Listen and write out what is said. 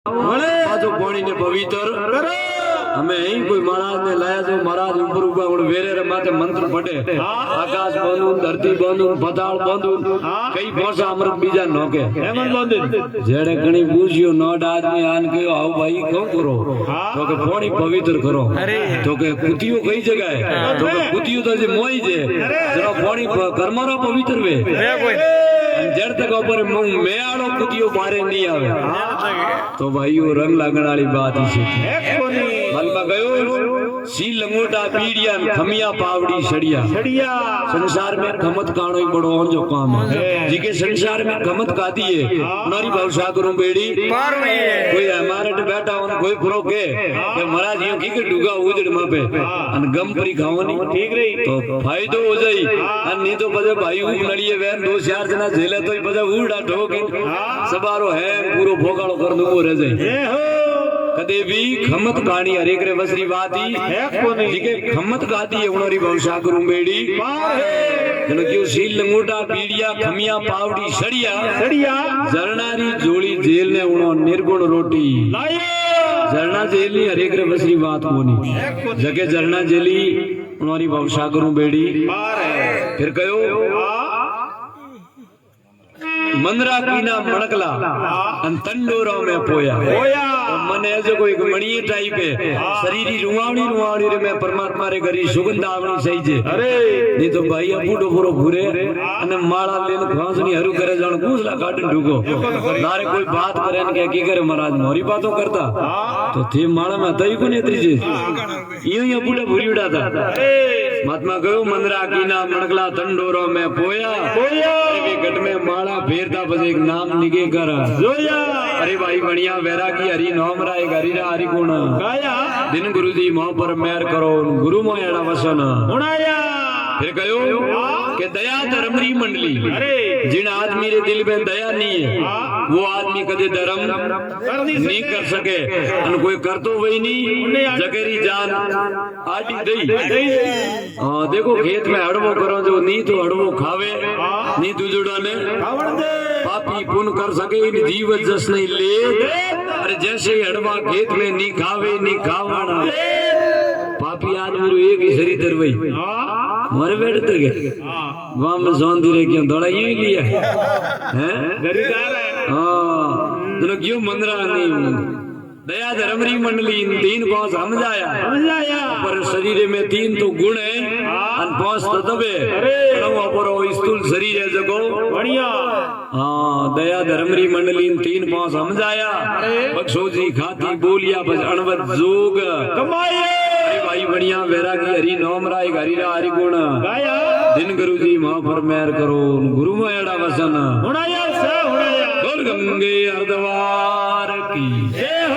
पाछो पानी ने पवित्र हमें यही कोई महाराज ने लाया जो महाराज ऊपर ऊपर उड़ वेरे रे माथे मंत्र पढ़े आकाश बंधु धरती बंधु पताल बंधु कई भाषा अमृत बीजा नोके जेड़े घणी पूछियो नोट आदमी आन के आओ भाई क्यों करो तो के पानी पवित्र करो तो के कुतियो कई जगह है तो के कुतियो तो जे मोई जे जरा पानी कर्मरो पवित्र वे जड़ तक ऊपर मैं आड़ो कुतियो बारे नहीं आवे तो भाई वो रंग लगन वाली बात ही है मल में गयो सी लंगोटा पीड़िया खमिया पावड़ी सड़िया संसार में खमत काणो ही बड़ो जो काम है जिके संसार में खमत काती है नारी भवसा करूं बेड़ी कोई हमारे बैठा हो कोई प्रो के महाराज यूं की के डूगा उजड़ में पे अन गम परी खावनी ठीक रही तो फायदो हो जाई अन नहीं तो बजे भाई ऊप नलिए वैन दो चार जना झेले तो बजे उड़ा ठोकी सबारो है पूरो भोगाड़ो कर दूं रह जाए कदे भी खमत कहानी हरेक रे बसरी बाती जिके खमत गाती है उनरी भवसा करूं बेड़ी जन क्यों सील लंगोटा पीड़िया खमिया पावड़ी सड़िया जरनारी जोड़ी जेल ने उनो निर्गुण रोटी झरना जेली हरेक रे बसरी बात कोनी जगे झरना जेली उनरी भवसा करूं बेड़ी फिर कयो मंदरा कीना मणकला अन तंडोरा में पोया मने जो कोई मणिये टाइप है शरीरी रुवावणी रे में परमात्मा रे गरी सुगंध आवणी सही जे नहीं तो भाई बूढ़ो पूरो भूरे अने माला लेन फांसनी हरू करे जान घूसला काटन ढुको नारे कोई बात करे न के की करे महाराज मोरी बातों करता तो थे माला में तई को नेत्री जे इयो बूढ़ा भूरी उड़ाता महात्मा गयो मंदरा कीना मणकला तंडोरा में पोया वे गट में माला फेरता बस एक नाम निगे कर जोया अरे भाई बढ़िया वैरागी हरि नाम राय हरिरा हरि गुण गाया दिन गुरु जी मोह पर मेहर करो गुरु मोह एड़ा वसन उड़ाया फिर कहो कि दया धर्मरी मंडली जिन आदमी रे दिल में दया नहीं है वो आदमी कदे धर्म नहीं कर सके अन कोई कर तो वही नहीं जगेरी जान आटी दई हां देखो खेत में हड़वो करो जो नहीं तो हड़वो खावे नहीं दुजुड़ा ने पापी पुन कर सके इन जीव जस नहीं ले अरे जैसे हड़वा खेत में नहीं खावे नहीं खावाना पापी आदमी रो एक ही शरीर तरवई मारे बैठ तर गए गांव में सोन धीरे क्यों दौड़ा यूं ही लिया हैं गरीदार है हां तो क्यों मंदरा नहीं दया धर्मरी मंडली इन तीन पांच समझाया पर शरीर में तीन तो गुण है अन पांच तत्वे पर स्थूल शरीर है जगो बढ़िया हाँ दया धर्मरी मंडली इन तीन पांच समझाया बख्शो जी खाती बोलिया बस अणवत जोग कमाए भाई बढ़िया वैरागी हरि नाम राय हरिरा हरि गुण गाया दिन गुरु जी मां पर मेहर करो गुरु में एड़ा वसन उड़ाया से उड़ाया बोल गंगे अर्धवार की